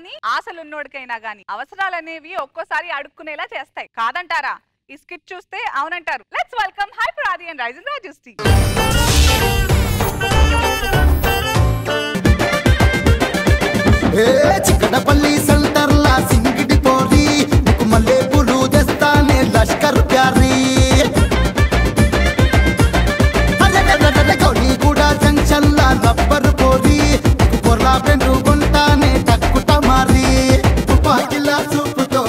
గానీ ఆశలున్నోడికైనా గానీ అవసరాలనేవి ఒక్కోసారి అడుక్కునేలా చేస్తాయి, కాదంటారా? ఈ స్కిట్ చూస్తే అవునంటారు. లెట్స్ వెల్కమ్ హైపర్ ఆది అండ్ రైజింగ్ రాజుశ్రీ. చిక్కడపల్లి సెంటర్లా సింగిడి పోరి నీకు మల్లె పూలు తెస్తానే లష్కర్ ప్యారీ గౌలీగూడ జంక్షన్లా రబ్బర్ పోరి నీకు పొర్లా పెండు కొంటానే టక్కుట మారి తుపాకిలా చూపుతో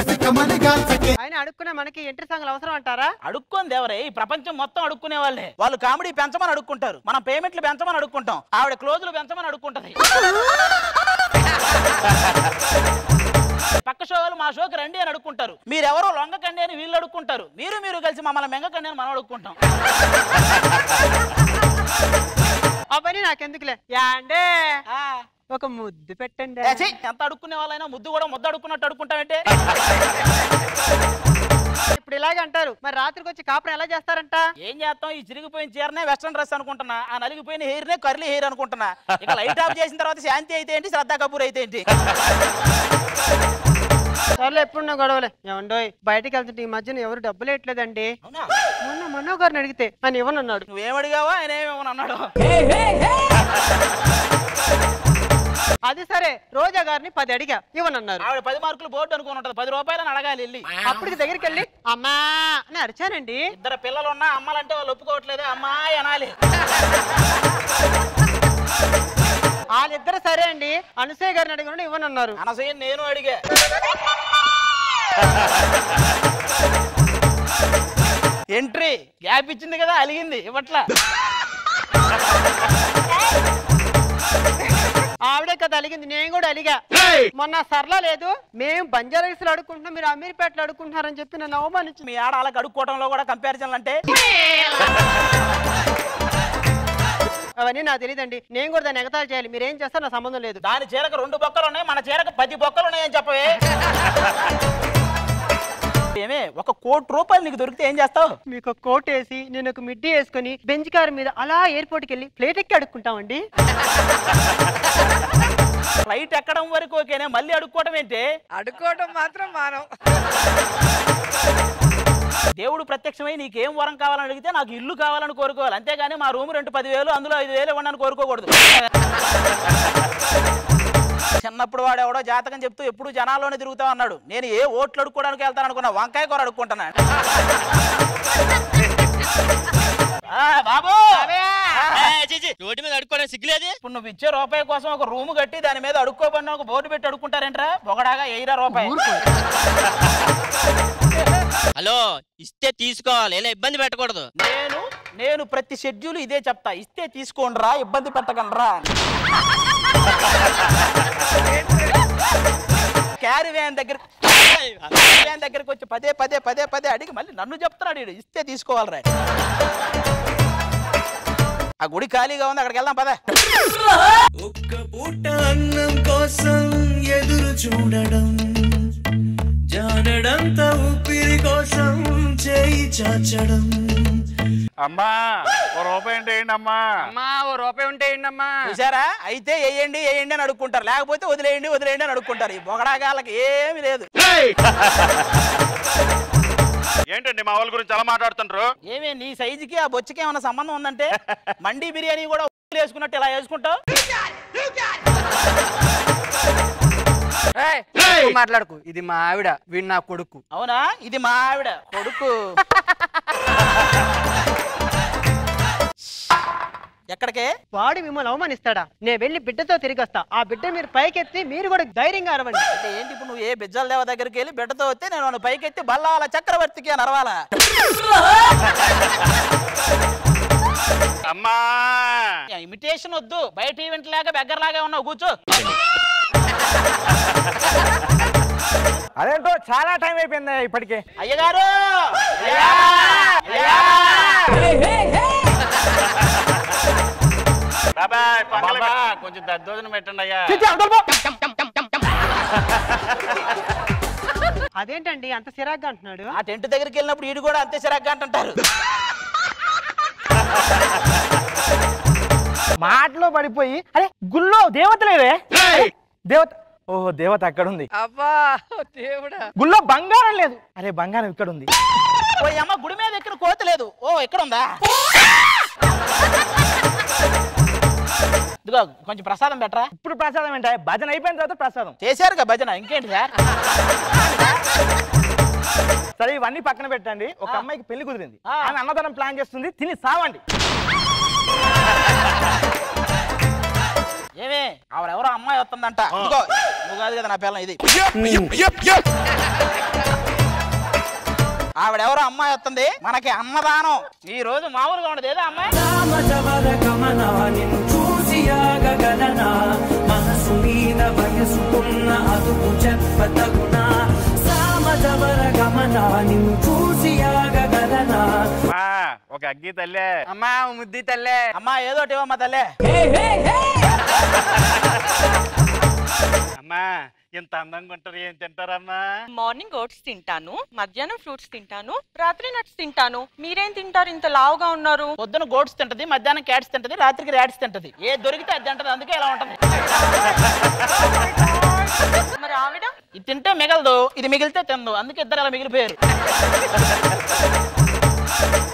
సిక్కమని గాల్చకే. ఆయన అడుక్కునే మనకి ఎంట్రీ సాంగ్లు అవసరం అంటారా? అడుక్కొని దేవరే, ఈ ప్రపంచం మొత్తం అడుక్కునే వాళ్ళే. వాళ్ళు కామెడీ పెంచమని అడుక్కుంటారు, మనం పేమెంట్లు పెంచమని అడుక్కుంటాం, ఆవిడ క్లోజులు పెంచమని అడుక్కుంటది. పక్క షోలు మా షోకి రండి అని అడుక్కుంటారు, మీరెవరో లొంగకండి అని వీళ్ళు అడుక్కుంటారు, మీరు కలిసి మమ్మల్ని మెంగకండి అని మనం అడుక్కుంటాం. అవన్నీ నాకెందుకులే, యాండే ఒక ముద్దు పెట్టండి. ఎంత అడుక్కునే వాళ్ళైనా ముద్దు కూడా ముద్దు అడుక్కున్నట్టు అడుక్కుంటామంటే. ఇప్పుడు ఇలాగే అంటారు, మరి రాత్రికి వచ్చి కాపురం ఎలా చేస్తారంట? ఏం చేస్తాం, ఈ చిరిగిపోయిన చీరనే వెస్ట్రన్ డ్రెస్ అనుకుంటున్నా, ఆ నలిగిపోయిన హెయిర్ నే కర్లీ హెయిర్ అనుకుంటున్నా. ఇక లైట్ ఆఫ్ చేసిన తర్వాత శాంతి అయితే ఏంటి, శ్రద్ధా కపూర్ అయితే ఏంటి. సర్లే, ఎప్పుడున్నా గొడవలే. ఏమండోయ్, బయటకు వెళ్తుంటే ఈ మధ్యన ఎవరు డబ్బులు వేయట్లేదండి. మొన్న మనో గారిని అడిగితే ఆయన ఇవ్వనన్నాడు. నువ్వేమడిగావా, ఆయన ఏమేమని అన్నాడు. అది సరే, రోజా గారిని 10 అడిగా, ఇవ్వనన్నారు. ఆవిడ 10 మార్కులు బోర్డు అనుకుని ఉంటది, 10 రూపాయలని అడగాలి వెళ్ళి. అప్పటికి దగ్గరికి వెళ్ళి అమ్మా అని అరిచానండి. ఇద్దరు పిల్లలున్నా అమ్మాలంటే వాళ్ళు ఒప్పుకోవట్లేదు, అమ్మాయి అనాలి. వాళ్ళిద్దరు సరే అండి, అనసూయ గారిని అడిగిన ఇవ్వనన్నారు. అనసూయ నేను అడిగా. ఎంట్రీ గ్యాప్ ఇచ్చింది కదా, అలిగింది ఇవ్వట్లా. ఆవిడే కదా అలిగింది, నేను కూడా అలిగా. మొన్న సర్లా లేదు, మేము బంజారాహిల్స్ లో అడుక్కుంటున్నాం, మీరు అమీర్పేటలో అడుక్కుంటున్నారని చెప్పి నన్ను అవమానించి. మీ ఆడ వాళ్ళకి అడుక్కోవడంలో కూడా కంపారిజన్లు అంటే అవన్నీ నాకు తెలియదండి, నేను కూడా దాన్ని ఎగతాళి చేయాలి. మీరేం చేస్తారు నా సంబంధం లేదు. దాని చీరకు 2 బొక్కలు ఉన్నాయి, మన చీరకు 10 బొక్కలు ఉన్నాయని చెప్పవే. ఏమే, 1 కోటి రూపాయలు నీకు దొరికితే ఏం చేస్తావు? మీకు ఒక కోట్ వేసి నేను ఒక మిడ్డీ వేసుకుని బెంచ్ కార్ మీద అలా ఎయిర్పోర్ట్కి వెళ్ళి ఫ్లైట్ ఎక్కి అడుక్కుంటామండి. ఫ్లైట్ ఎక్కడం వరకు ఓకేనే, మళ్ళీ అడుక్కోవడం ఏంటి? అడుక్కోవడం మాత్రం మానం. దేవుడు ప్రత్యక్షమై నీకేం వరం కావాలని అడిగితే నాకు ఇల్లు కావాలని కోరుకోవాలి, అంతేగాని మా రూమ్ రెంట్ 10,000 అందులో 5,000 ఇవ్వండి కోరుకోకూడదు. చిన్నప్పుడు వాడు ఎవడో జాతకం చెప్తూ ఎప్పుడు జనాల్లోనే తిరుగుతా అన్నాడు. నేను ఏ ఓట్లు అడుక్కోవడానికి వెళ్తాను అనుకున్నా, వంకాయ కూర అడుక్కుంటున్నా. బాబు రోడ్డు మీద అడుక్కోవడం సిగ్గులేదు. ఇప్పుడు నువ్వు ఇచ్చే రూపాయి కోసం ఒక రూమ్ కట్టి దాని మీద అడుక్కోబడిన ఒక బోర్డు పెట్టి అడుక్కుంటారేంట్రా? ఒకడాగా 1,000 రూపాయలు. హలో, ఇస్తే తీసుకోవాలి, ఇలా ఇబ్బంది పెట్టకూడదు. నేను ప్రతి షెడ్యూల్ ఇదే చెప్తా, ఇస్తే తీసుకోండిరా, ఇబ్బంది పెట్టకండిరా. క్యారీ వ్యాన్ దగ్గరికి వచ్చి పదే అడిగి మళ్ళీ నన్ను చెప్తున్నాడు, ఇస్తే తీసుకోవాలరా. ఆ గుడి ఖాళీగా ఉంది, అక్కడికి వెళ్దాం పదే. ఒక్క పూట అన్నం కోసం ఎదురు చూడడం, జానడంత ఊపిరి కోసం చేయి చాచడం. అమ్మా ఓ రూపాయి అంటే ఏంటి అమ్మా? అమ్మా ఓ రూపాయి ఉంటే ఏంటమ్మా? చూసారా, అయితే వేయండి అని అడుక్కుంటారు, లేకపోతే వదిలేయండి అని అడుక్కుంటారు. ఈ బొగడాగాళ్ళకి ఏమి లేదు. ఏంటండి మా వాళ్ళ గురించి అలా మాట్లాడుతుంటారు? ఏమే, నీ సైజుకి ఆ బొచ్చుకి ఏమైనా సంబంధం ఉందంటే? మండీ బిర్యానీ కూడా వేసుకున్నట్టు ఇలా వేసుకుంటావు. మాట్లాడుకు, ఇది మా ఆవిడ, వీడు నా కొడుకు. అవునా, ఇది మా ఆవిడ కొడుకు. ఎక్కడికే? వాడు మిమ్మల్ని అవమానిస్తాడా? నేను వెళ్ళి బిడ్డతో తిరిగి వస్తా, ఆ బిడ్డ మీరు పైకెత్తి మీరు కూడా ధైర్యంగా అరవండి. అంటే ఏంటి, ఇప్పుడు నువ్వు ఏ బిజ్జల దేవ దగ్గరికి వెళ్ళి బిడ్డతో వస్తే నేను పైకెత్తి బల్లాల చక్రవర్తికి అని అరవాలా? అమ్మా ఇమిటేషన్ వద్దు, బయట ఈవెంట్ లాగా బెగ్గర్ లాగా ఉన్నావు, కూర్చో. అదేంటో చాలా టైం అయిపోయింది ఇప్పటికే. అయ్యగారు కొంచెం దద్దోజనం పెట్టండి అయ్యా. అదేంటండి అంత సిరాగ్గా అంటున్నాడు? ఆ టెంట్ దగ్గరికి వెళ్ళినప్పుడు వీడు కూడా అంతే సిరాగ్గా అంటుంటారు. మాటలో పడిపోయి, అరే గుళ్ళో దేవత లేదే, దేవత ఓహో దేవత అక్కడ ఉంది. అబ్బా దేవుడా. గుళ్ళో బంగారం లేదు. అరే బంగారం ఇక్కడ ఉంది. ఓ అమ్మ గుడి మీద ఎక్కిన కోతి లేదు. ఓ ఎక్కడ ఉందా? ఇదిగో కొంచెం ప్రసాదం పెట్టరా. ఇప్పుడు ప్రసాదం ఏంటా? భజన అయిపోయిన తర్వాత ప్రసాదం. చేశారుగా భజన, ఇంకేంటి సార్? సరే ఇవన్నీ పక్కన పెట్టండి. ఒక అమ్మాయికి పెళ్లి కుదిరింది, ఆమె అన్నదానం ప్లాన్ చేస్తుంది, తిని సావండి. ఏమే ఆవిడెవరో అమ్మాయి వస్తుందంట. నువ్వు కాదు కదా నా పిల్లం ఇది. ఆవిడెవరో అమ్మాయి వస్తుంది, మనకి అన్నదానం. ఈ రోజు మామూలుగా ఉండదు ఏదో అమ్మాయి. మనసు మీద వయసుకున్న అదుపు చెప్పతగునా సామజవర గమన నిన్ను చూసి ఆగగలనా. ఒక అగ్గి తల్లే. అమ్మా ముద్ది తల్లే. అమ్మా ఏదోటి ఇవ్వమ్మా తల్లే. అమ్మా ఇంత అందంగా ఉంటారు, ఏం తింటారమ్మా? మార్నింగ్ ఓట్స్ తింటాను, మధ్యాహ్నం ఫ్రూట్స్ తింటాను, రాత్రి నట్స్ తింటాను. మీరేం తింటారు ఇంత లావుగా ఉన్నారు? పొద్దున గోట్స్ తింటది, మధ్యాహ్నం క్యాట్స్ తింటది, రాత్రికి ర్యాట్స్ తింటది. ఏ దొరికితే అది తింటది, అందుకే ఇలా ఉంటది. మరి ఆవిడ ఇది తింటే మిగలదు, ఇది మిగిలితే తిందు, అందుకే ఇద్దరు అలా మిగిలిపోయారు.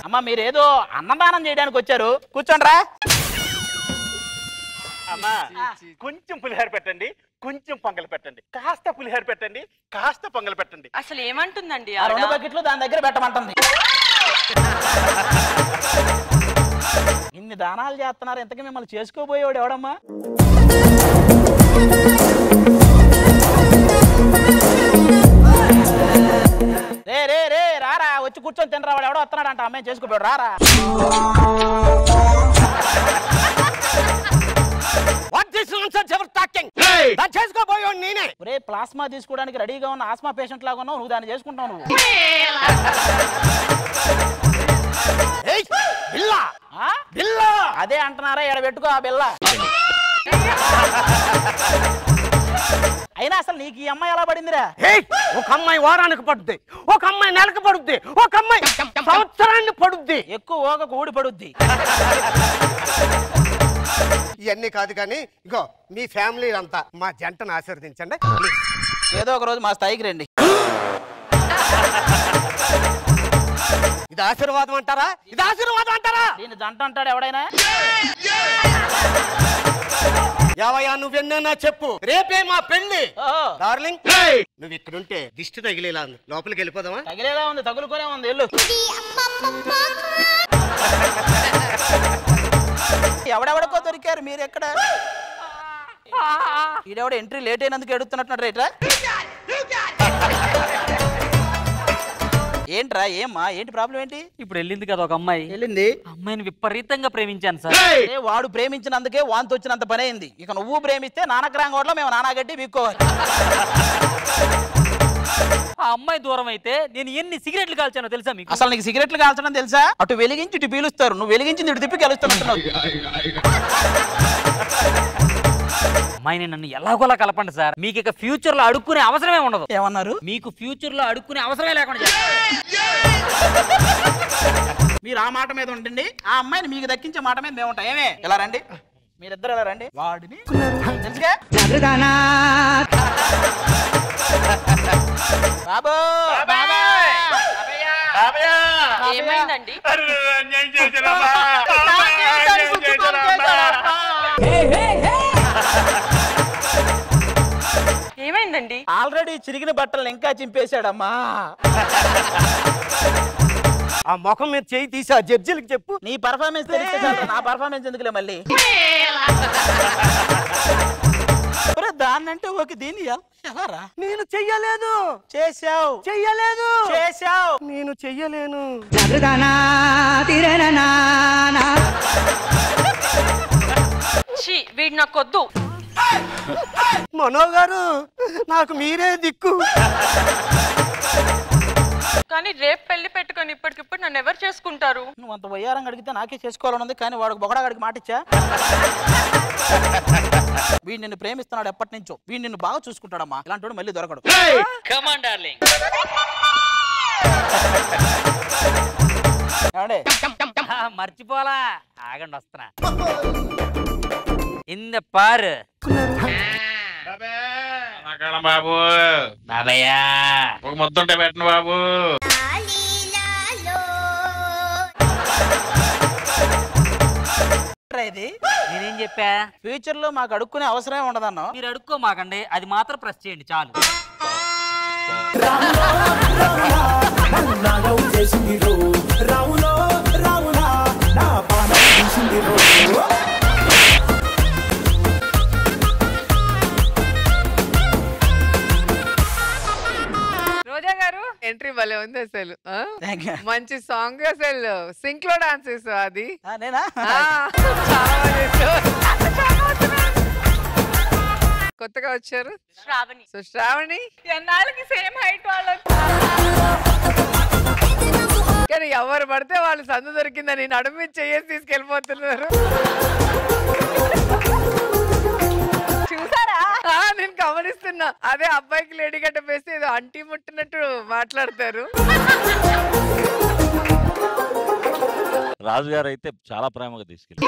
అమ్మా మీరేదో అన్నదానం చేయడానికి వచ్చారు, కూర్చోండ్రా. అమ్మా కొంచెం పులిహోర పెట్టండి, కొంచెం పొంగల్ పెట్టండి, కాస్త పులిహోర పెట్టండి, కాస్త పొంగల్ పెట్టండి. అసలు ఏమంటుందండి? ఆ 2 బకెట్లు దాని దగ్గర పెట్టమంటుంది. ఇన్ని దానాలు చేస్తున్నారు, ఇంతకీ మిమ్మల్ని చేసుకోబోయేవాడు ఎవడమ్మా? రే రే రే రారా, వచ్చి కూర్చొని తినరా. వాడు ఎవడో వస్తున్నాడు అంట, అమ్మాయి చేసుకోబోయాడు, రారా. చేసుకోబోయో నేనే. ఒరే ప్లాస్మా తీసుకోవడానికి రెడీగా ఉన్న ఆస్మా పేషెంట్ లాగా ఉన్నావు, నువ్వు దాన్ని చేసుకుంటావు. నువ్వు అదే అంటున్నారా, ఎడ పెట్టుకో ఆ బిల్ల. అయినా అసలు నీకు ఈ అమ్మాయి ఎలా పడిందిరా? ఒక అమ్మాయి వారానికి పడుద్ది, ఒక అమ్మాయి నెలకు పడుద్ది, ఒక అమ్మాయి సంవత్సరాన్ని పడుద్ది. ఎక్కువ ఓగకు ఊడి పడుద్ది. ఇవన్నీ కాదు కానీ ఇగో మీ ఫ్యామిలీ అంతా మా జంటను ఆశీర్వదించండి. ఏదో ఒక రోజు మా స్థాయికి రండి. ఇది ఆశీర్వాదం అంటారా? ఇది ఆశీర్వాదం అంటారా? దీన్ని జంట అంటాడు ఎవడైనా? యావయ్యా నువ్వెన్నా చెప్పు, రేపే మా పెళ్లి. డార్లింగ్ నువ్వు ఇక్కడుంటే దిష్టి తగిలేలా ఉంది, లోపలికి వెళ్ళిపోదామా? తగిలేలా ఉంది, తగులుకొనే ఉంది, వెళ్ళు. ఎవడెవడకో దొరికారు, మీరు ఎక్కడ? ఈడెవడ ఎంట్రీ లేట్ అయినందుకు ఎడుతున్నట్టు రేట్రా. ఏంట్రా ఏమ్మా, ఏంటి ప్రాబ్లం ఏంటి? ఇప్పుడు వెళ్ళింది కదా ఒక అమ్మాయి, వెళ్ళింది. అమ్మాయిని విపరీతంగా ప్రేమించాను సార్. వాడు ప్రేమించినందుకే వాంతి వచ్చినంత పని అయింది. ఇక నువ్వు ప్రేమిస్తే నానక్రాంగోట్లో మేము నానాగడ్డి వీక్కోవాలి. ఆ అమ్మాయి దూరం అయితే నేను ఎన్ని సిగరెట్లు కాల్చానో తెలుసా మీకు? అసలు నీకు సిగరెట్లు కాల్చడం తెలుసా? అటు వెలిగించి ఇటు పీలుస్తారు, నువ్వు వెలిగించింది ఇటు తిప్పి గెలుస్తున్నట్టున్నావు. అమ్మాయిని నన్ను ఎలాగోలా కలపండి సార్, మీకు ఇక ఫ్యూచర్ లో అడుక్కునే అవసరమే ఉండదు. ఏమన్నారు? మీకు ఫ్యూచర్ లో అడుక్కునే అవసరమే లేకుండా. మీరు ఆ మాట మీద ఉండండి, ఆ అమ్మాయిని మీకు దక్కించే మాట మీద మేము ఉంటాం. ఏమే ఇలా రండి, మీరిద్దరు ఇలా రండి. వాడిని తెలుసుగా బాబు. ఏమైందండి? ఏమైందండి? ఆల్రెడీ చిరిగిన బట్టలు ఇంకా చింపేశాడమ్మా. ఆ ముఖం మీద చేయి తీసి ఆ జడ్జిలకు చెప్పు. నీ పర్ఫార్మెన్స్ తెలిస్తే చాలు, నా పర్ఫార్మెన్స్ ఎందుకులే మళ్ళీ. దాన్నంటే ఓకే, దీన్ని ఎలారా? నేను చెయ్యలేదు. చేశావు. చెయ్యలేదు. చేశావు. నేను చెయ్యలేను. వీడు నాకొద్దు. మనో గారు నాకు మీరే దిక్కు. కానీ రేపు పెళ్లి పెట్టుకొని ఇప్పటికిప్పుడు నన్ను ఎవరు చేసుకుంటారు? నువ్వు అంత వయ్యారంగా అడిగితే నాకే చేసుకోవాలని ఉంది, కానీ వాడికి బొగడాగడికి మాటిచ్చా. వీడు నిన్ను ప్రేమిస్తున్నాడు ఎప్పటి నుంచో, వీడు నిన్ను బాగా చూసుకుంటాడమ్మా. ఇలాంటి వాడు మళ్ళీ దొరకడు. Come on darling. మర్చిపోలా, ఆగండి వస్తున్నా. ఇంద పారు బాబు బాబయ్యా ఒక ముద్దుంటే పెట్టండి బాబు. ఇది నేనేం చెప్పా? ఫ్యూచర్ లో మాకు అడుక్కునే అవసరమే ఉండదన్నా. మీరు అడుక్కో మాకండి, అది మాత్రం ప్రెస్ చేయండి చాలు. రోజా గారు ఎంట్రీ భలే ఉంది అసలు. Thank you. మంచి సాంగ్ అసలు. సింక్ లో డాన్స్ చేసావు అది. నేనా చాలా బాగా చేసావు. కొత్తగా వచ్చారు శ్రావణి. సో శ్రావణి ఎన్నాళ్ళకి సేమ్ హైట్ వాళ్ళు. కానీ ఎవరు పడితే వాళ్ళు సందు దొరికిందని నడుము చేసి తీసుకెళ్ళిపోతున్నారు. చూసారా? నేను గమనిస్తున్నా. అదే అబ్బాయికి లేడీ గట్ట వేసి ఏదో అంటీ ముట్టినట్టు మాట్లాడతారు. రాజుగారు అయితే చాలా ప్రేమగా తీసుకెళ్ళి.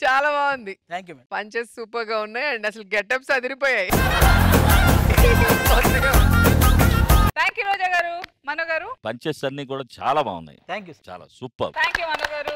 చాలా బాగుంది. Thank you. పంచెస్ సూపర్ గా ఉన్నాయి అండ్ అసలు గెటప్స్ అదిరిపోయాయి. థ్యాంక్ యూ రోజా గారు. మనో గారు పంచెస్ అన్ని కూడా చాలా బాగున్నాయి. Thank you. చాలా సూపర్. థ్యాంక్ యూ మనో గారు.